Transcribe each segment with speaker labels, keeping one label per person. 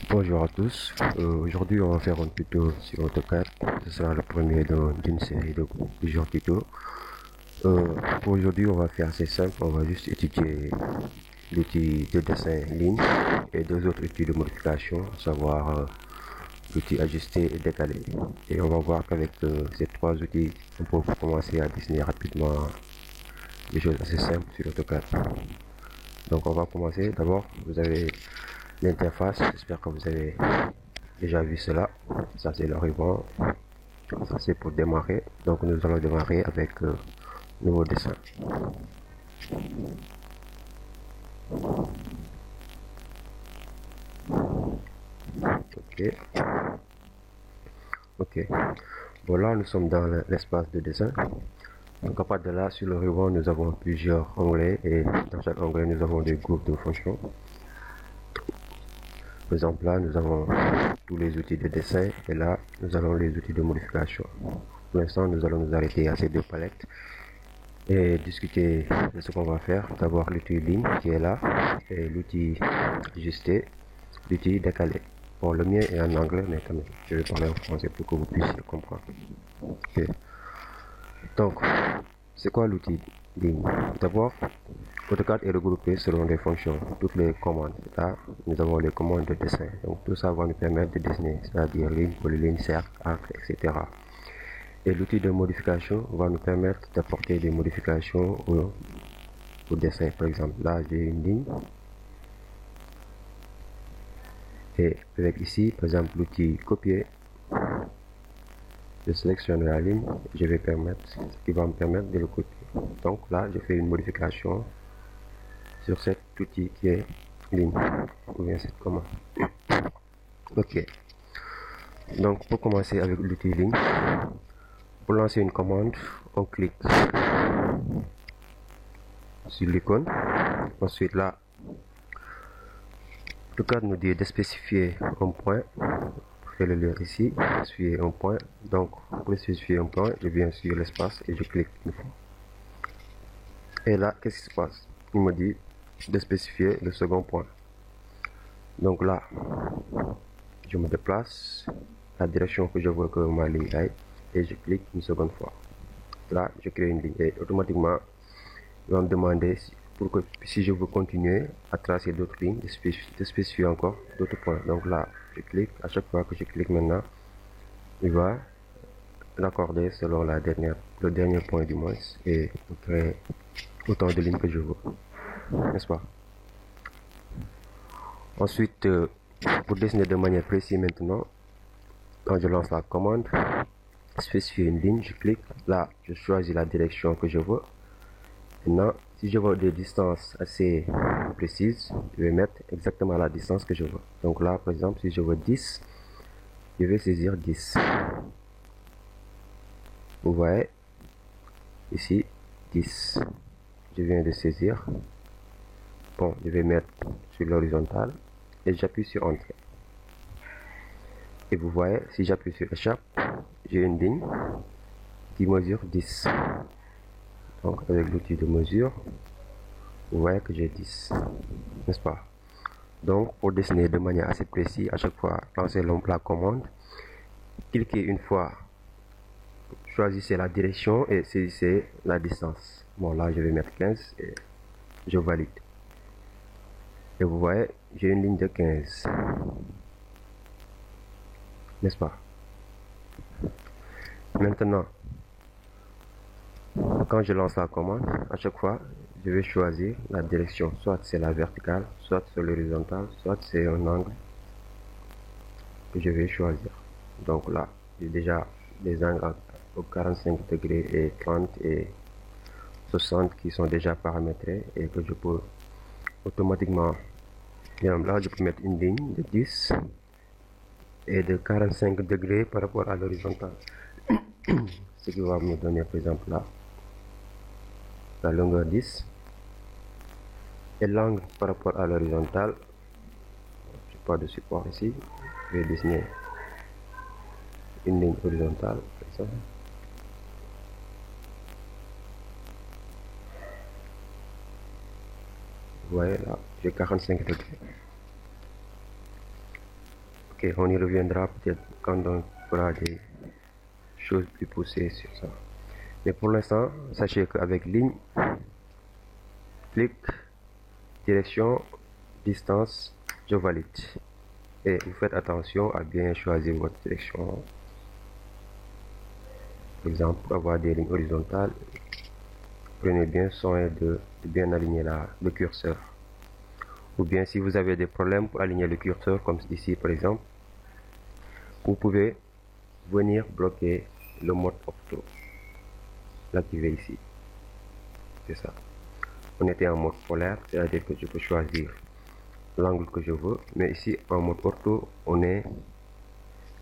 Speaker 1: Bonjour à tous. Aujourd'hui, on va faire un tuto sur AutoCAD. Ce sera le premier d'une série de plusieurs tutos. Pour aujourd'hui, on va faire assez simple. On va juste étudier l'outil de dessin ligne et deux autres outils de modification, à savoir l'outil ajuster et décaler. Et on va voir qu'avec ces trois outils, on peut commencer à dessiner rapidement des choses assez simples sur AutoCAD. Donc, on va commencer. D'abord, vous avez l'interface. J'espère que vous avez déjà vu cela. Ça, c'est le ruban. Ça, c'est pour démarrer. Donc, nous allons démarrer avec nouveau dessin. Ok. Ok. Voilà, nous sommes dans l'espace de dessin. Donc, à partir de là, sur le ruban, nous avons plusieurs onglets et dans chaque onglet, nous avons des groupes de fonctions. Par exemple, là, nous avons tous les outils de dessin et là, nous avons les outils de modification. Pour l'instant, nous allons nous arrêter à ces deux palettes et discuter de ce qu'on va faire. D'abord, l'outil ligne qui est là et l'outil ajuster, l'outil décaler. Bon, le mien est en anglais, mais quand même, je vais parler en français pour que vous puissiez comprendre. Okay. Donc, c'est quoi l'outil ligne? D'abord, AutoCAD est regroupé selon les fonctions, toutes les commandes. Là, nous avons les commandes de dessin. Donc, tout ça va nous permettre de dessiner, c'est-à-dire ligne, polyligne, cercle, arc, etc. Et l'outil de modification va nous permettre d'apporter des modifications au dessin. Par exemple, là, j'ai une ligne. Et avec ici, par exemple, l'outil copier, je sélectionne la ligne, je vais permettre, ce qui va me permettre de le copier. Donc là, je fais une modification sur cet outil qui est ligne, ou bien cette commande. Ok. Donc pour commencer avec l'outil ligne, pour lancer une commande, on clique sur l'icône. Ensuite là, AutoCAD nous dit de spécifier un point. Je vais le lire ici, spécifier un point. Donc pour spécifier un point, je viens sur l'espace et je clique une fois. Et là, qu'est-ce qui se passe? Il me dit de spécifier le second point. Donc là, je me déplace la direction que je veux que ma ligne aille et je clique une seconde fois. Là, je crée une ligne et automatiquement, il va me demander si je veux continuer à tracer d'autres lignes, de spécifier encore d'autres points. Donc là, je clique. À chaque fois que je clique maintenant, il va l'accorder selon le dernier point du moins et créer autant de lignes que je veux. N'est-ce pas? Ensuite, pour dessiner de manière précise maintenant, quand je lance la commande, spécifier une ligne, je clique. Là, je choisis la direction que je veux. Maintenant, si je veux des distances assez précises, je vais mettre exactement la distance que je veux. Donc là, par exemple, si je veux 10, je vais saisir 10. Vous voyez, ici, 10. Je viens de saisir. Bon, je vais mettre sur l'horizontale et j'appuie sur Entrée. Et vous voyez, si j'appuie sur Échappe, j'ai une ligne qui mesure 10. Donc avec l'outil de mesure, vous voyez que j'ai 10, n'est-ce pas? Donc pour dessiner de manière assez précise, à chaque fois, lancez la commande, cliquez une fois, choisissez la direction et saisissez la distance. Bon là je vais mettre 15 et je valide. Et vous voyez, j'ai une ligne de 15, n'est-ce pas? Maintenant, quand je lance la commande, à chaque fois, je vais choisir la direction. Soit c'est la verticale, soit c'est l'horizontale, soit c'est un angle que je vais choisir. Donc là, j'ai déjà des angles au 45 degrés et 30 et 60 qui sont déjà paramétrés et que je peux automatiquement, là, je peux mettre une ligne de 10 et de 45 degrés par rapport à l'horizontale. Ce qui va me donner, par exemple, là, la longueur 10 et l'angle par rapport à l'horizontale. Je n'ai pas de support ici, je vais dessiner une ligne horizontale comme ça. Vous voyez là, j'ai 45 degrés. Ok, on y reviendra peut-être quand on fera des choses plus poussées sur ça. Mais pour l'instant, sachez qu'avec ligne, clic, direction, distance, je valide. Et vous faites attention à bien choisir votre direction. Par exemple, pour avoir des lignes horizontales, prenez bien soin de bien aligner le curseur. Ou bien si vous avez des problèmes pour aligner le curseur, comme ici par exemple, vous pouvez venir bloquer le mode ortho. L'activer ici. C'est ça. On était en mode polaire, c'est-à-dire que je peux choisir l'angle que je veux, mais ici en mode ortho, on est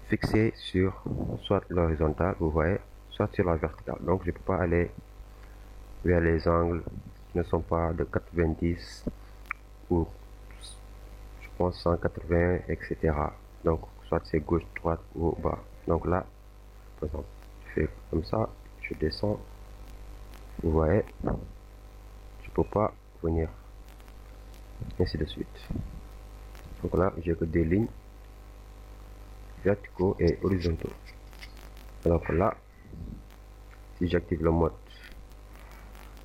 Speaker 1: fixé sur soit l'horizontale, vous voyez, soit sur la verticale. Donc je ne peux pas aller vers les angles qui ne sont pas de 90 ou je pense 180, etc. Donc soit c'est gauche, droite ou bas. Donc là, par exemple, je fais comme ça, je descends, vous voyez, je peux pas venir, ainsi de suite. Donc là, j'ai que des lignes verticaux et horizontaux. Alors que là, si j'active le mode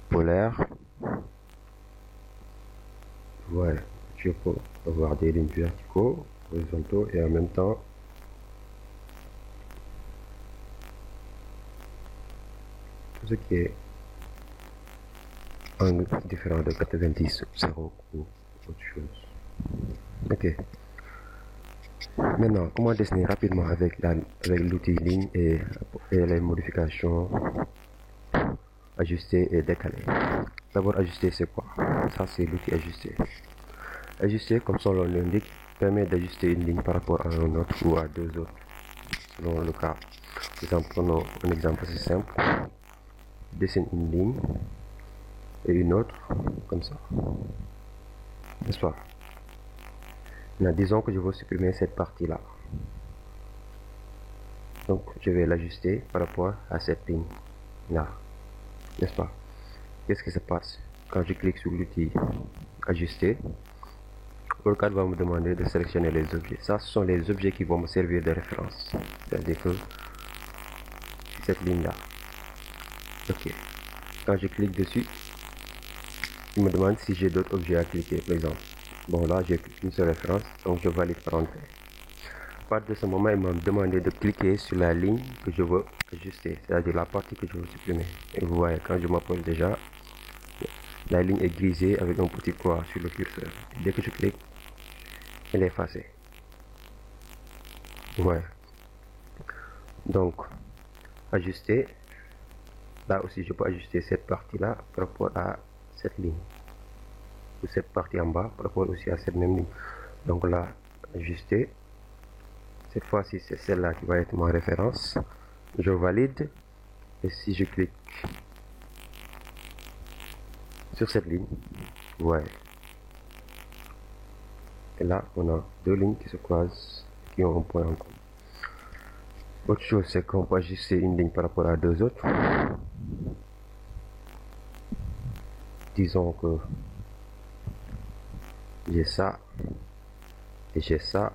Speaker 1: polaire, voilà, je peux avoir des lignes verticaux, horizontaux et en même temps tout ce qui est angle différent de 90, 0 ou autre chose. Ok. Maintenant, comment dessiner rapidement avec l'outil ligne et les modifications ajuster et décaler. D'abord, ajuster c'est quoi? Ça c'est l'outil ajuster. Ajuster, comme son nom l'indique, permet d'ajuster une ligne par rapport à un autre ou à deux autres, selon le cas. Par exemple, prenons un exemple assez simple. Je dessine une ligne et une autre, comme ça. N'est-ce pas? Maintenant, disons que je veux supprimer cette partie-là. Donc, je vais l'ajuster par rapport à cette ligne-là. N'est-ce pas? Qu'est-ce qui se passe? Quand je clique sur l'outil ajuster, AutoCAD va me demander de sélectionner les objets. Ça, ce sont les objets qui vont me servir de référence. C'est-à-dire que cette ligne-là. Ok. Quand je clique dessus, il me demande si j'ai d'autres objets à cliquer, par exemple. Bon, là, j'ai une seule référence, donc je valide parenthèse. À partir de ce moment, il m'a demandé de cliquer sur la ligne que je veux ajuster, c'est-à-dire la partie que je veux supprimer. Et vous voyez, quand je m'approche déjà, la ligne est grisée avec un petit croix sur le curseur. Dès que je clique, elle est effacée. Ouais. Donc, ajuster. Là aussi, je peux ajuster cette partie-là par rapport à cette ligne. Ou cette partie en bas par rapport aussi à cette même ligne. Donc là, ajuster. Cette fois-ci, c'est celle-là qui va être ma référence. Je valide. Et si je clique sur cette ligne, ouais. Et là, on a deux lignes qui se croisent, qui ont un point en commun. Autre chose, c'est qu'on peut ajuster une ligne par rapport à deux autres. Disons que j'ai ça, et j'ai ça,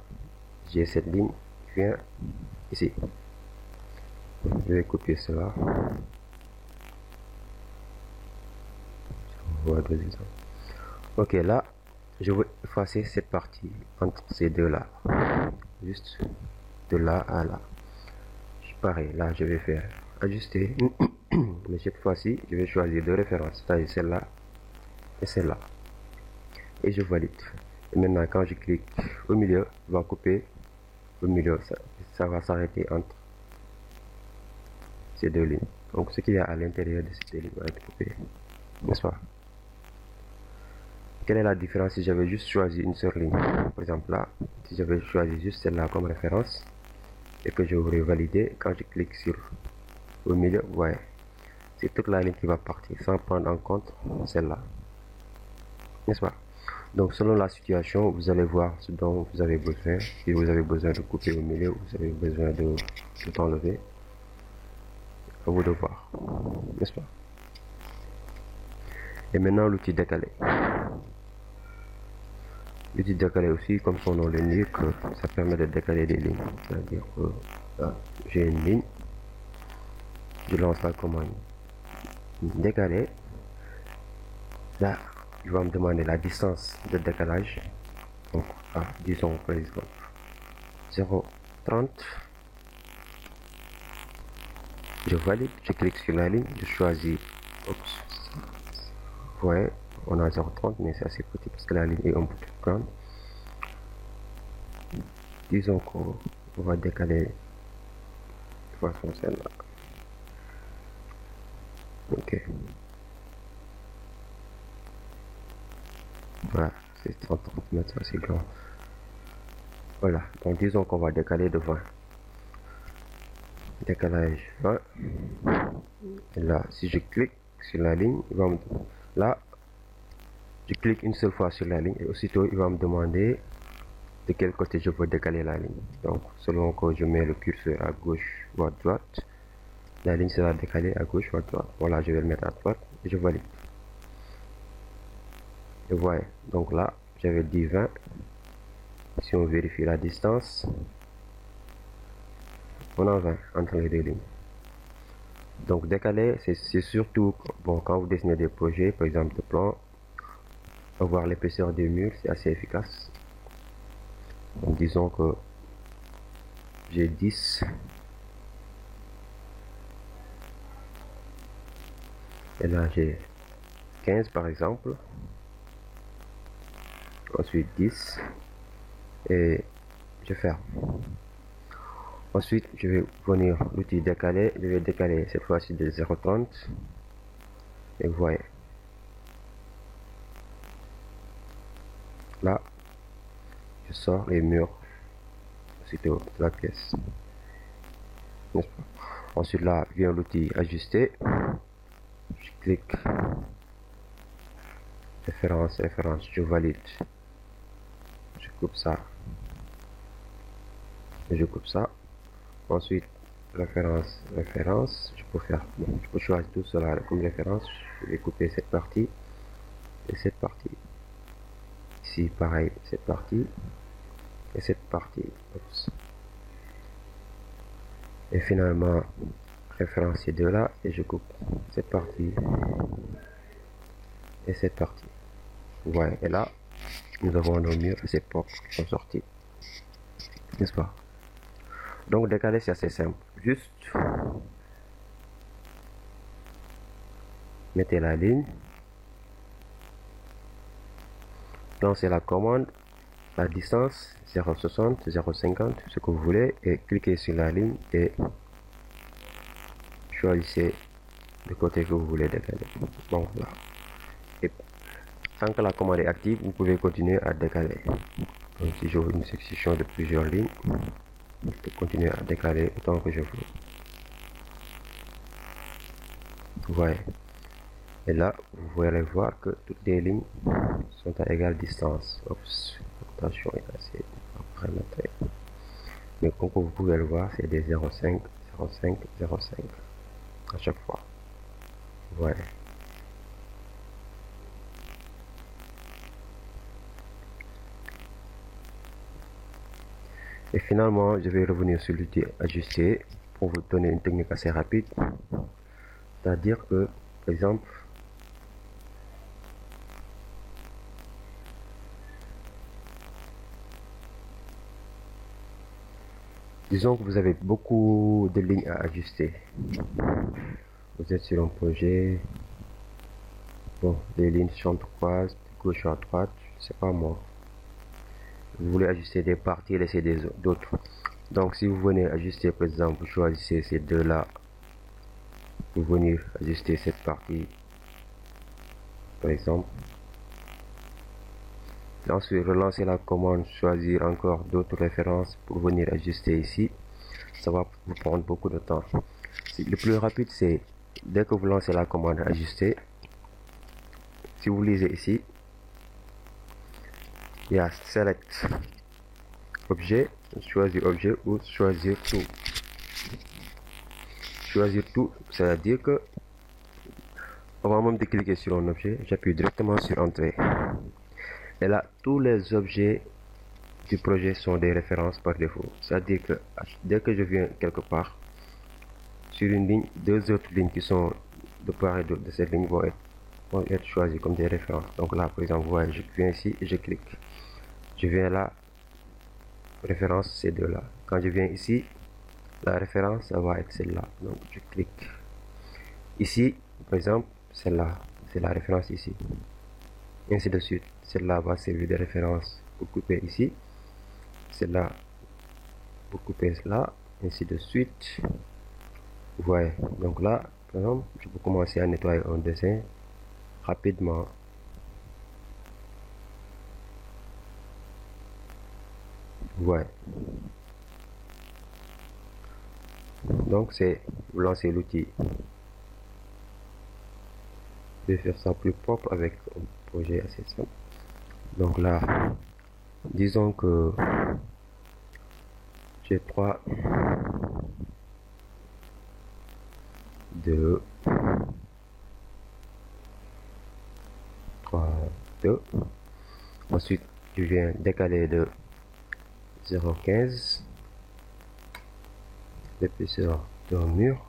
Speaker 1: j'ai cette ligne qui vient ici. Je vais copier cela. On voit deux exemples. Ok, là, je veux effacer cette partie entre ces deux-là. Juste de là à là. Pareil, là, je vais faire ajuster. Mais cette fois-ci, je vais choisir deux références, c'est-à-dire celle-là et celle-là. Et je valide. Et maintenant, quand je clique au milieu, il va couper au milieu. Ça va s'arrêter entre ces deux lignes. Donc, ce qu'il y a à l'intérieur de ces deux lignes va être coupé. N'est-ce pas? Quelle est la différence si j'avais juste choisi une seule ligne? Par exemple, là, si j'avais choisi juste celle-là comme référence et que je voudrais valider, quand je clique sur au milieu, ouais, c'est toute la ligne qui va partir sans prendre en compte celle-là. N'est-ce pas? Donc, selon la situation, vous allez voir ce dont vous avez besoin. Si vous avez besoin de couper au milieu, vous avez besoin de tout enlever. À vous de voir. N'est-ce pas? Et maintenant, l'outil décaler. L'outil décaler aussi, comme son nom l'indique, ça permet de décaler des lignes. C'est-à-dire que là, j'ai une ligne, je lance la commande décaler. Là, il va me demander la distance de décalage. Donc, disons par exemple 0,30. Je valide, je clique sur la ligne, je choisis. Vous voyez, on a 0,30, mais c'est assez petit parce que la ligne est un peu plus grande. Disons qu'on va décaler de façon celle-là. Ok. Voilà, c'est 130 mètres, ça c'est grand. Voilà, donc disons qu'on va décaler de 20. Décalage 20. Et là, si je clique sur la ligne, il va me... là, je clique une seule fois sur la ligne et aussitôt il va me demander de quel côté je veux décaler la ligne. Donc, selon que je mets le curseur à gauche ou à droite, la ligne sera décalée à gauche ou à droite. Voilà, je vais le mettre à droite et je valide. Et vous voyez, donc là, j'avais dit 20. Si on vérifie la distance, on a 20 entre les deux lignes. Donc décaler, c'est surtout bon quand vous dessinez des projets, par exemple de plans, avoir l'épaisseur des murs, c'est assez efficace. Donc, disons que j'ai 10. Et là j'ai 15 par exemple. Ensuite 10. Et je ferme. Ensuite, je vais venir l'outil décaler. Je vais décaler cette fois-ci de 0,30. Et vous voyez. Là, je sors les murs aussitôt de la pièce. N'est-ce pas? Ensuite, là, vient l'outil ajuster. Je clique. Référence, je valide. Je coupe ça. Et je coupe ça. Ensuite, référence, je peux faire, bon, je peux choisir tout cela comme référence. Je vais couper cette partie et cette partie. Ici, pareil, cette partie et cette partie. Oups. Et finalement, référence ces deux là et je coupe cette partie et cette partie. Ouais, et là, nous avons nos murs et ces portes qui sont sorties. N'est-ce pas? Donc, décaler, c'est assez simple. Juste, mettez la ligne, lancez la commande, la distance 0,60, 0,50, ce que vous voulez, et cliquez sur la ligne et choisissez le côté que vous voulez décaler. Donc là. Et tant que la commande est active, vous pouvez continuer à décaler. Donc si j'ouvre une section de plusieurs lignes, je peux continuer à décaler autant que je veux. Vous voyez. Et là, vous pourrez voir que toutes les lignes sont à égale distance. Oups, attention, il est assez paramétré. Mais comme vous pouvez le voir, c'est des 0,5, 0,5, 0,5 à chaque fois. Vous voyez. Et finalement, je vais revenir sur l'outil ajuster pour vous donner une technique assez rapide. C'est-à-dire que, par exemple, disons que vous avez beaucoup de lignes à ajuster. Vous êtes sur un projet, bon, les lignes sont croisées, de gauche à droite, je sais pas moi. Vous voulez ajuster des parties et laisser d'autres. Donc si vous venez ajuster, par exemple, vous choisissez ces deux là, vous venez ajuster cette partie, par exemple. Ensuite, relancer la commande, choisir encore d'autres références pour venir ajuster ici. Ça va vous prendre beaucoup de temps. Le plus rapide, c'est dès que vous lancez la commande ajuster. Si vous lisez ici, il y a select objet, choisir objet ou choisir tout. Choisir tout, c'est-à-dire que avant même de cliquer sur un objet, j'appuie directement sur entrée. Et là, tous les objets du projet sont des références par défaut. C'est-à-dire que dès que je viens quelque part, sur une ligne, deux autres lignes qui sont de part et d'autre de cette ligne vont être choisies comme des références. Donc là, par exemple, vous voyez, je viens ici et je clique. Je viens là, référence ces deux-là. Quand je viens ici, la référence, ça va être celle-là. Donc je clique. Ici, par exemple, celle-là, c'est la référence ici. Et ainsi de suite. Celle-là va servir de référence pour couper ici. Celle-là pour couper là, ainsi de suite. Vous voyez. Donc là, par exemple, je peux commencer à nettoyer un dessin rapidement. Vous voyez. Donc c'est, vous lancez l'outil. Je vais faire ça plus propre avec un projet assez simple. Donc là, disons que j'ai 3, 2, 3, 2. Ensuite, je viens décaler de 0,15 l'épaisseur d'un mur,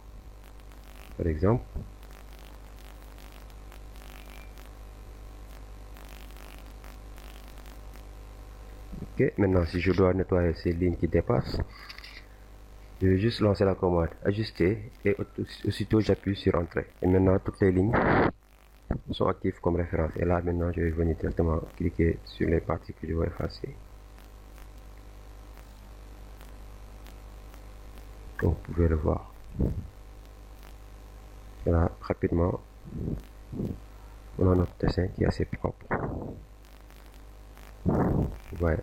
Speaker 1: par exemple. Ok, maintenant si je dois nettoyer ces lignes qui dépassent, je vais juste lancer la commande ajuster et aussitôt j'appuie sur entrée. Et maintenant toutes les lignes sont actives comme référence. Et là maintenant je vais venir directement cliquer sur les parties que je vais effacer. Donc vous pouvez le voir. Et là rapidement, on a notre dessin qui est assez propre. Ouais.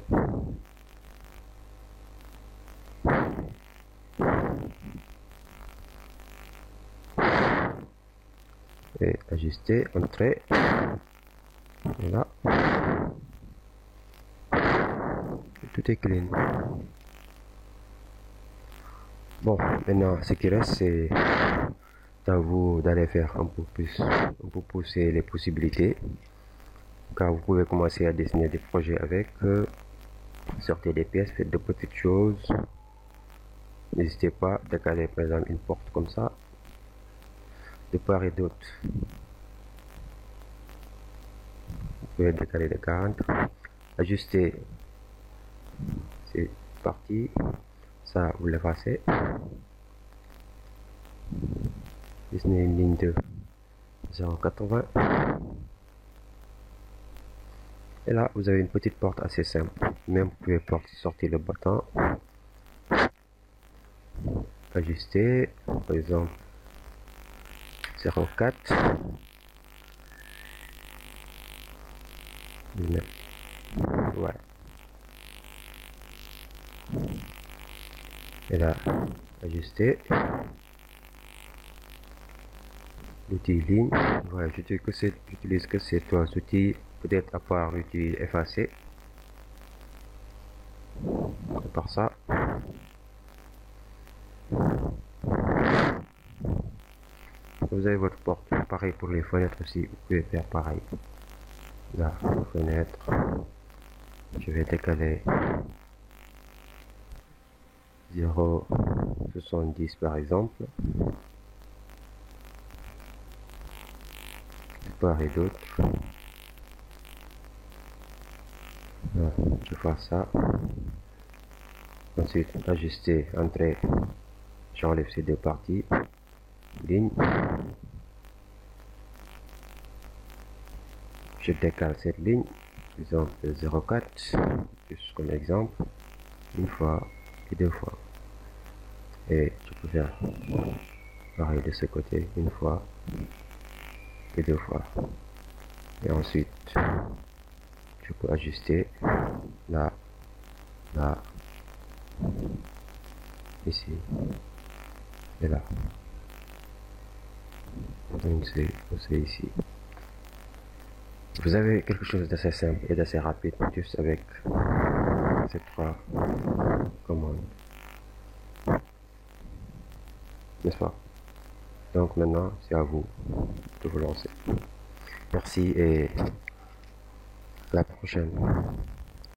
Speaker 1: Et ajuster, entrée. Et là, tout est clean. Bon, maintenant, ce qui reste, c'est à vous d'aller faire un peu plus, pour pousser les possibilités. Car vous pouvez commencer à dessiner des projets avec, sortez des pièces, faites de petites choses. N'hésitez pas à décaler par exemple une porte comme ça, de part et d'autre. Vous pouvez décaler de 40, ajuster ces parties, ça vous l'effacez. Dessiner une ligne de 0,80. Et là, vous avez une petite porte assez simple. Même vous pouvez sortir le bâton. Ajuster, par exemple, 0,4. Ouais. Et là, ajuster. L'outil ligne. Ouais, j'utilise que ces trois outils. Peut-être à part l'outil effacer. À part ça. Vous avez votre porte. Pareil pour les fenêtres aussi. Vous pouvez faire pareil. Là, fenêtre. Je vais décaler 0,70 par exemple. De part et d'autre. Je fais ça. Ensuite, ajuster, entrée. J'enlève ces deux parties. Ligne. Je décale cette ligne. Exemple 0,4. Juste comme exemple. Une fois et deux fois. Et je peux faire pareil de ce côté. Une fois et deux fois. Et ensuite, je peux ajuster là, là, ici et là. Donc c'est ici. Vous avez quelque chose d'assez simple et d'assez rapide juste avec ces trois commandes. N'est-ce pas? Donc maintenant, c'est à vous de vous lancer. Merci et la prochaine.